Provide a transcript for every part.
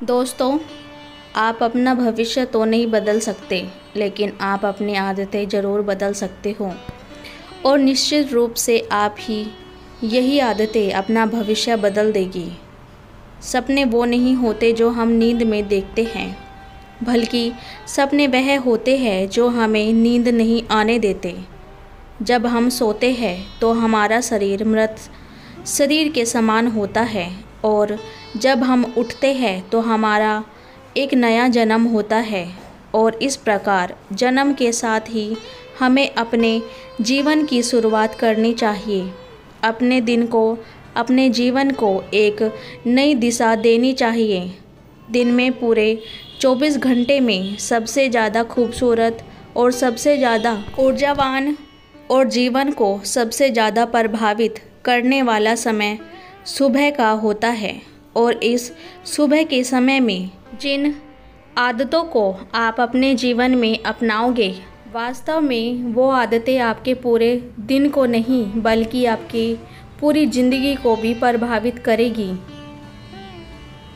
दोस्तों, आप अपना भविष्य तो नहीं बदल सकते, लेकिन आप अपनी आदतें ज़रूर बदल सकते हो। और निश्चित रूप से आप ही यही आदतें अपना भविष्य बदल देगी। सपने वो नहीं होते जो हम नींद में देखते हैं, बल्कि सपने वह होते हैं जो हमें नींद नहीं आने देते। जब हम सोते हैं तो हमारा शरीर मृत शरीर के समान होता है, और जब हम उठते हैं तो हमारा एक नया जन्म होता है। और इस प्रकार जन्म के साथ ही हमें अपने जीवन की शुरुआत करनी चाहिए। अपने दिन को, अपने जीवन को एक नई दिशा देनी चाहिए। दिन में पूरे 24 घंटे में सबसे ज़्यादा खूबसूरत और सबसे ज़्यादा ऊर्जावान और जीवन को सबसे ज़्यादा प्रभावित करने वाला समय सुबह का होता है। और इस सुबह के समय में जिन आदतों को आप अपने जीवन में अपनाओगे, वास्तव में वो आदतें आपके पूरे दिन को नहीं बल्कि आपकी पूरी ज़िंदगी को भी प्रभावित करेगी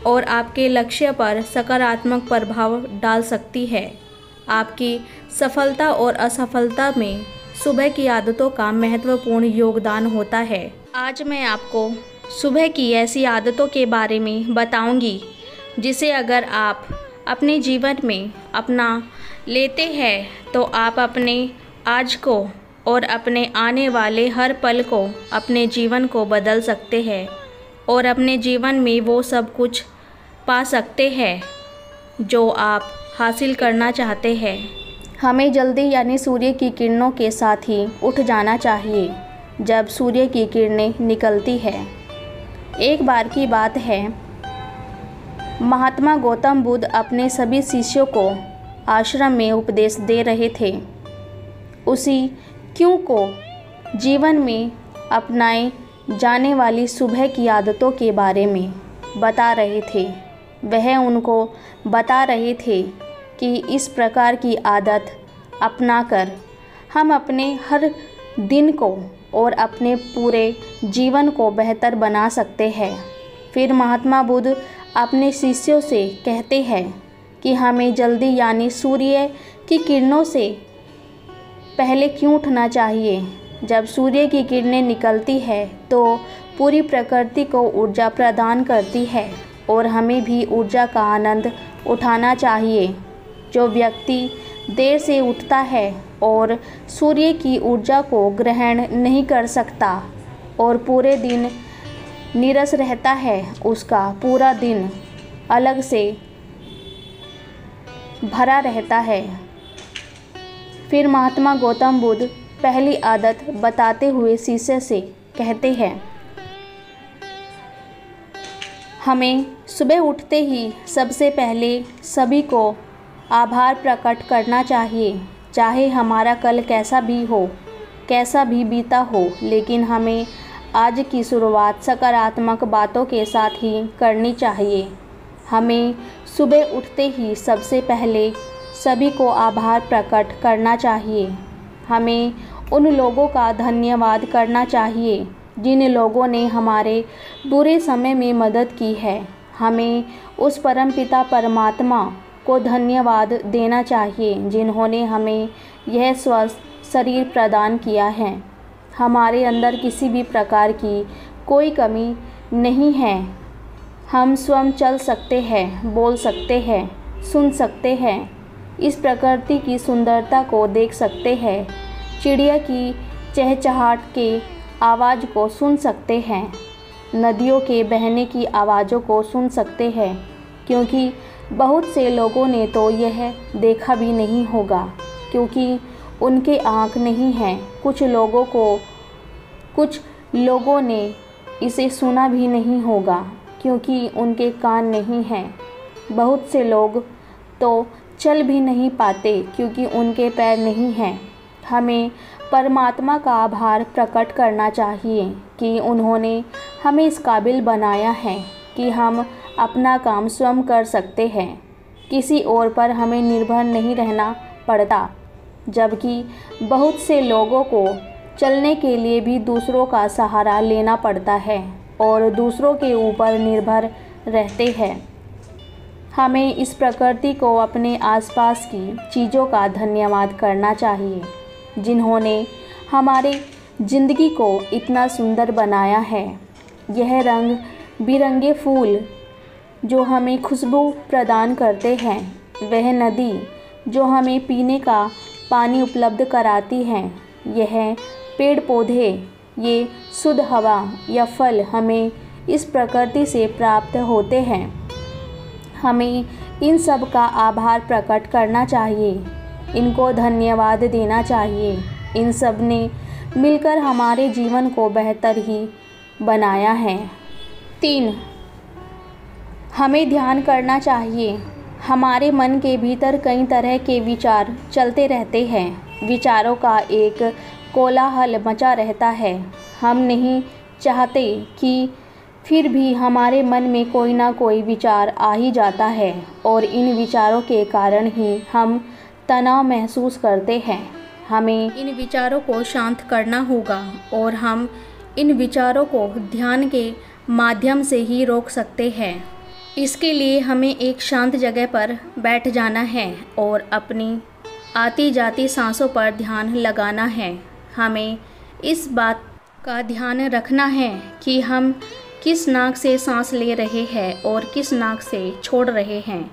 और आपके लक्ष्य पर सकारात्मक प्रभाव डाल सकती है। आपकी सफलता और असफलता में सुबह की आदतों का महत्वपूर्ण योगदान होता है। आज मैं आपको सुबह की ऐसी आदतों के बारे में बताऊंगी, जिसे अगर आप अपने जीवन में अपना लेते हैं तो आप अपने आज को और अपने आने वाले हर पल को, अपने जीवन को बदल सकते हैं और अपने जीवन में वो सब कुछ पा सकते हैं जो आप हासिल करना चाहते हैं। हमें जल्दी यानी सूर्य की किरणों के साथ ही उठ जाना चाहिए जब सूर्य की किरणें निकलती है। एक बार की बात है, महात्मा गौतम बुद्ध अपने सभी शिष्यों को आश्रम में उपदेश दे रहे थे। उसी क्यों को जीवन में अपनाए जाने वाली सुबह की आदतों के बारे में बता रहे थे। वह उनको बता रहे थे कि इस प्रकार की आदत अपनाकर हम अपने हर दिन को और अपने पूरे जीवन को बेहतर बना सकते हैं। फिर महात्मा बुद्ध अपने शिष्यों से कहते हैं कि हमें जल्दी यानी सूर्य की किरणों से पहले क्यों उठना चाहिए। जब सूर्य की किरणें निकलती है तो पूरी प्रकृति को ऊर्जा प्रदान करती है और हमें भी ऊर्जा का आनंद उठाना चाहिए। जो व्यक्ति देर से उठता है और सूर्य की ऊर्जा को ग्रहण नहीं कर सकता और पूरे दिन नीरस रहता है, उसका पूरा दिन अलग से भरा रहता है। फिर महात्मा गौतम बुद्ध पहली आदत बताते हुए शिष्य से कहते हैं, हमें सुबह उठते ही सबसे पहले सभी को आभार प्रकट करना चाहिए। चाहे हमारा कल कैसा भी हो, कैसा भी बीता हो, लेकिन हमें आज की शुरुआत सकारात्मक बातों के साथ ही करनी चाहिए। हमें सुबह उठते ही सबसे पहले सभी को आभार प्रकट करना चाहिए। हमें उन लोगों का धन्यवाद करना चाहिए जिन लोगों ने हमारे बुरे समय में मदद की है। हमें उस परमपिता परमात्मा को धन्यवाद देना चाहिए जिन्होंने हमें यह स्वस्थ शरीर प्रदान किया है। हमारे अंदर किसी भी प्रकार की कोई कमी नहीं है। हम स्वयं चल सकते हैं, बोल सकते हैं, सुन सकते हैं, इस प्रकृति की सुंदरता को देख सकते हैं, चिड़िया की चहचहाट के आवाज़ को सुन सकते हैं, नदियों के बहने की आवाज़ों को सुन सकते हैं, क्योंकि बहुत से लोगों ने तो यह देखा भी नहीं होगा क्योंकि उनके आँख नहीं हैं। कुछ लोगों ने इसे सुना भी नहीं होगा क्योंकि उनके कान नहीं हैं। बहुत से लोग तो चल भी नहीं पाते क्योंकि उनके पैर नहीं हैं। हमें परमात्मा का आभार प्रकट करना चाहिए कि उन्होंने हमें इस काबिल बनाया है कि हम अपना काम स्वयं कर सकते हैं। किसी और पर हमें निर्भर नहीं रहना पड़ता, जबकि बहुत से लोगों को चलने के लिए भी दूसरों का सहारा लेना पड़ता है और दूसरों के ऊपर निर्भर रहते हैं। हमें इस प्रकृति को, अपने आसपास की चीज़ों का धन्यवाद करना चाहिए जिन्होंने हमारे ज़िंदगी को इतना सुंदर बनाया है। यह रंग बिरंगे फूल जो हमें खुशबू प्रदान करते हैं, वह नदी जो हमें पीने का पानी उपलब्ध कराती हैं, यह पेड़ पौधे, ये शुद्ध हवा या फल हमें इस प्रकृति से प्राप्त होते हैं। हमें इन सब का आभार प्रकट करना चाहिए, इनको धन्यवाद देना चाहिए। इन सब ने मिलकर हमारे जीवन को बेहतर ही बनाया है। 3, हमें ध्यान करना चाहिए। हमारे मन के भीतर कई तरह के विचार चलते रहते हैं। विचारों का एक कोलाहल मचा रहता है। हम नहीं चाहते कि फिर भी हमारे मन में कोई ना कोई विचार आ ही जाता है और इन विचारों के कारण ही हम तनाव महसूस करते हैं। हमें इन विचारों को शांत करना होगा और हम इन विचारों को ध्यान के माध्यम से ही रोक सकते हैं। इसके लिए हमें एक शांत जगह पर बैठ जाना है और अपनी आती जाती सांसों पर ध्यान लगाना है। हमें इस बात का ध्यान रखना है कि हम किस नाक से सांस ले रहे हैं और किस नाक से छोड़ रहे हैं।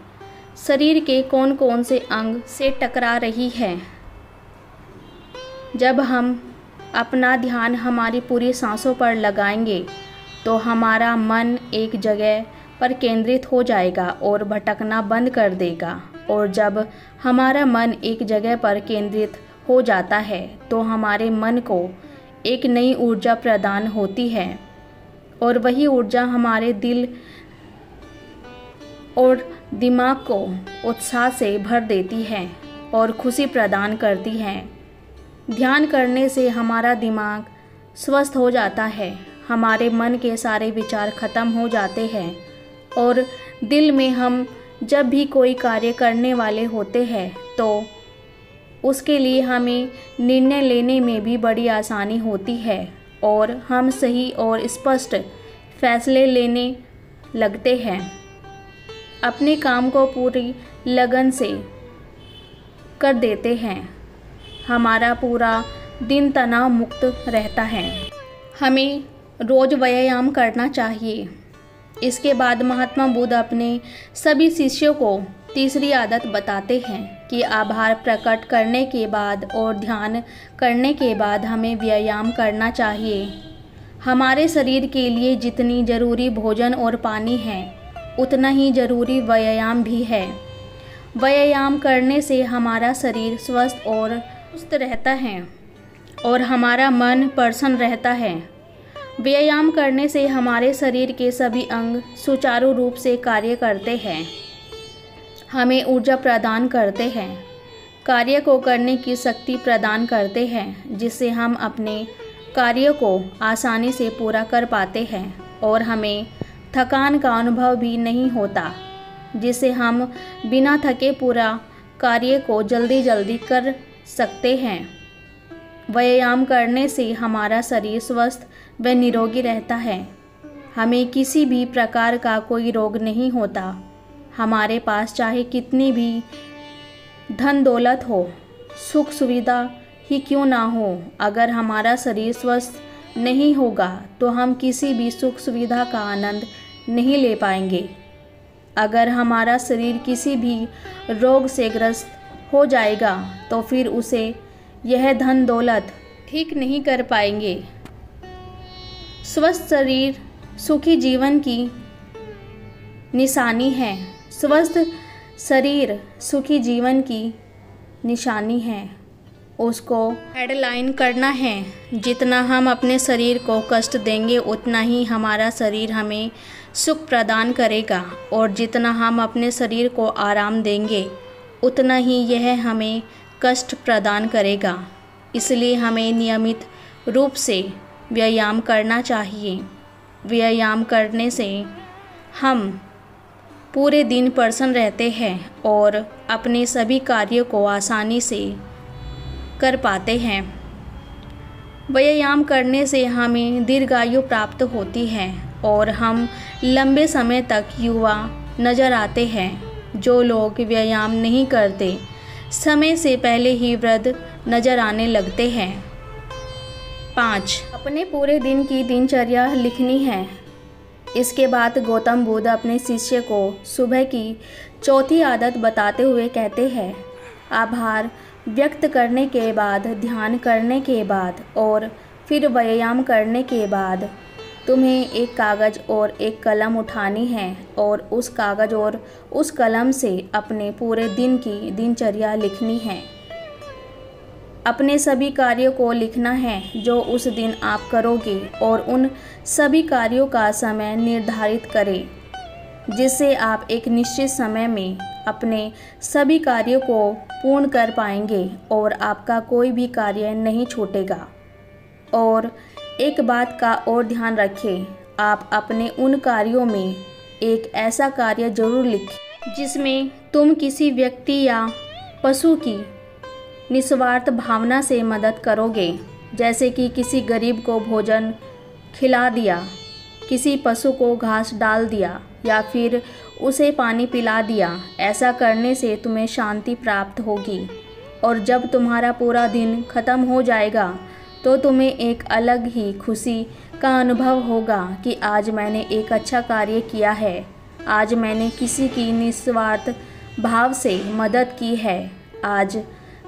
शरीर के कौन कौन से अंग से टकरा रही है। जब हम अपना ध्यान हमारी पूरी सांसों पर लगाएंगे तो हमारा मन एक जगह पर केंद्रित हो जाएगा और भटकना बंद कर देगा। और जब हमारा मन एक जगह पर केंद्रित हो जाता है तो हमारे मन को एक नई ऊर्जा प्रदान होती है और वही ऊर्जा हमारे दिल और दिमाग को उत्साह से भर देती है और खुशी प्रदान करती है। ध्यान करने से हमारा दिमाग स्वस्थ हो जाता है, हमारे मन के सारे विचार खत्म हो जाते हैं और दिल में हम जब भी कोई कार्य करने वाले होते हैं तो उसके लिए हमें निर्णय लेने में भी बड़ी आसानी होती है और हम सही और स्पष्ट फैसले लेने लगते हैं। अपने काम को पूरी लगन से कर देते हैं। हमारा पूरा दिन तनाव मुक्त रहता है। हमें रोज़ व्यायाम करना चाहिए। इसके बाद महात्मा बुद्ध अपने सभी शिष्यों को तीसरी आदत बताते हैं कि आभार प्रकट करने के बाद और ध्यान करने के बाद हमें व्यायाम करना चाहिए। हमारे शरीर के लिए जितनी ज़रूरी भोजन और पानी है उतना ही ज़रूरी व्यायाम भी है। व्यायाम करने से हमारा शरीर स्वस्थ और सुस्त रहता है और हमारा मन प्रसन्न रहता है। व्यायाम करने से हमारे शरीर के सभी अंग सुचारू रूप से कार्य करते हैं, हमें ऊर्जा प्रदान करते हैं, कार्य को करने की शक्ति प्रदान करते हैं, जिससे हम अपने कार्यों को आसानी से पूरा कर पाते हैं और हमें थकान का अनुभव भी नहीं होता, जिससे हम बिना थके पूरा कार्य को जल्दी जल्दी कर सकते हैं। व्यायाम करने से हमारा शरीर स्वस्थ व निरोगी रहता है। हमें किसी भी प्रकार का कोई रोग नहीं होता। हमारे पास चाहे कितनी भी धन दौलत हो, सुख सुविधा ही क्यों ना हो, अगर हमारा शरीर स्वस्थ नहीं होगा तो हम किसी भी सुख सुविधा का आनंद नहीं ले पाएंगे। अगर हमारा शरीर किसी भी रोग से ग्रस्त हो जाएगा तो फिर उसे यह धन दौलत ठीक नहीं कर पाएंगे। स्वस्थ शरीर सुखी जीवन की निशानी है। स्वस्थ शरीर सुखी जीवन की निशानी है। उसको हेडलाइन करना है। जितना हम अपने शरीर को कष्ट देंगे उतना ही हमारा शरीर हमें सुख प्रदान करेगा और जितना हम अपने शरीर को आराम देंगे उतना ही यह हमें कष्ट प्रदान करेगा। इसलिए हमें नियमित रूप से व्यायाम करना चाहिए। व्यायाम करने से हम पूरे दिन प्रसन्न रहते हैं और अपने सभी कार्यों को आसानी से कर पाते हैं। व्यायाम करने से हमें दीर्घायु प्राप्त होती है और हम लंबे समय तक युवा नज़र आते हैं। जो लोग व्यायाम नहीं करते समय से पहले ही वृद्ध नजर आने लगते हैं। 5. अपने पूरे दिन की दिनचर्या लिखनी है। इसके बाद गौतम बुद्ध अपने शिष्य को सुबह की चौथी आदत बताते हुए कहते हैं, आभार व्यक्त करने के बाद, ध्यान करने के बाद और फिर व्यायाम करने के बाद तुम्हें एक कागज़ और एक कलम उठानी है और उस कागज़ और उस कलम से अपने पूरे दिन की दिनचर्या लिखनी है। अपने सभी कार्यों को लिखना है जो उस दिन आप करोगे और उन सभी कार्यों का समय निर्धारित करें जिससे आप एक निश्चित समय में अपने सभी कार्यों को पूर्ण कर पाएंगे और आपका कोई भी कार्य नहीं छूटेगा। और एक बात का और ध्यान रखें, आप अपने उन कार्यों में एक ऐसा कार्य जरूर लिखें जिसमें तुम किसी व्यक्ति या पशु की निस्वार्थ भावना से मदद करोगे, जैसे कि किसी गरीब को भोजन खिला दिया, किसी पशु को घास डाल दिया या फिर उसे पानी पिला दिया। ऐसा करने से तुम्हें शांति प्राप्त होगी और जब तुम्हारा पूरा दिन खत्म हो जाएगा तो तुम्हें एक अलग ही खुशी का अनुभव होगा कि आज मैंने एक अच्छा कार्य किया है, आज मैंने किसी की निस्वार्थ भाव से मदद की है, आज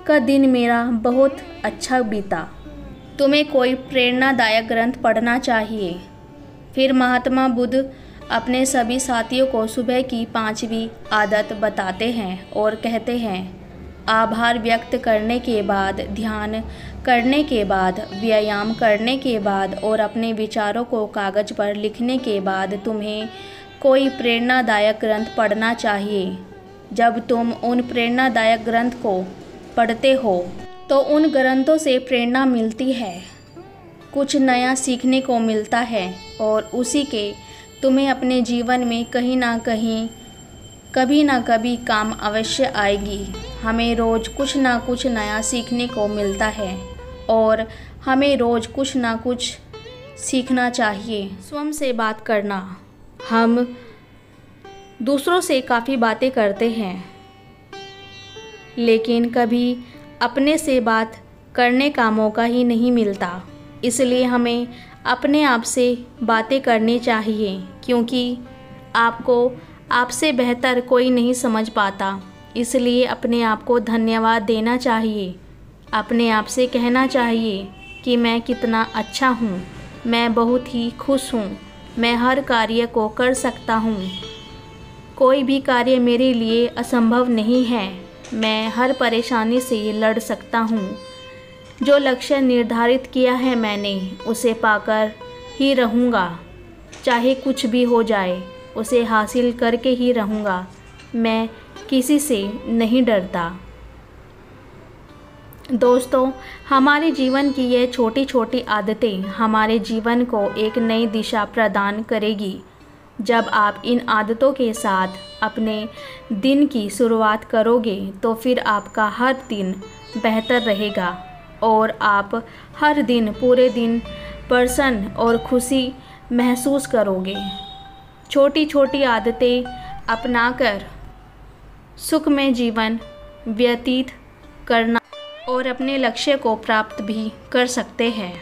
का दिन मेरा बहुत अच्छा बीता। तुम्हें कोई प्रेरणादायक ग्रंथ पढ़ना चाहिए। फिर महात्मा बुद्ध अपने सभी साथियों को सुबह की 5वीं आदत बताते हैं और कहते हैं, आभार व्यक्त करने के बाद, ध्यान करने के बाद, व्यायाम करने के बाद और अपने विचारों को कागज़ पर लिखने के बाद तुम्हें कोई प्रेरणादायक ग्रंथ पढ़ना चाहिए। जब तुम उन प्रेरणादायक ग्रंथ को पढ़ते हो तो उन ग्रंथों से प्रेरणा मिलती है, कुछ नया सीखने को मिलता है और उसी के तुम्हें अपने जीवन में कहीं ना कहीं कभी ना कभी काम अवश्य आएगी। हमें रोज़ कुछ ना कुछ नया सीखने को मिलता है और हमें रोज़ कुछ ना कुछ सीखना चाहिए। स्वयं से बात करना। हम दूसरों से काफ़ी बातें करते हैं लेकिन कभी अपने से बात करने का मौका ही नहीं मिलता, इसलिए हमें अपने आप से बातें करनी चाहिए क्योंकि आपको आपसे बेहतर कोई नहीं समझ पाता। इसलिए अपने आप को धन्यवाद देना चाहिए, अपने आप से कहना चाहिए कि मैं कितना अच्छा हूँ, मैं बहुत ही खुश हूँ, मैं हर कार्य को कर सकता हूँ, कोई भी कार्य मेरे लिए असंभव नहीं है, मैं हर परेशानी से लड़ सकता हूँ, जो लक्ष्य निर्धारित किया है मैंने उसे पाकर ही रहूँगा, चाहे कुछ भी हो जाए उसे हासिल करके ही रहूँगा, मैं किसी से नहीं डरता। दोस्तों, हमारे जीवन की ये छोटी छोटी आदतें हमारे जीवन को एक नई दिशा प्रदान करेगी। जब आप इन आदतों के साथ अपने दिन की शुरुआत करोगे तो फिर आपका हर दिन बेहतर रहेगा और आप हर दिन पूरे दिन प्रसन्न और खुशी महसूस करोगे। छोटी छोटी आदतें अपनाकर सुखमय जीवन व्यतीत करना और अपने लक्ष्य को प्राप्त भी कर सकते हैं।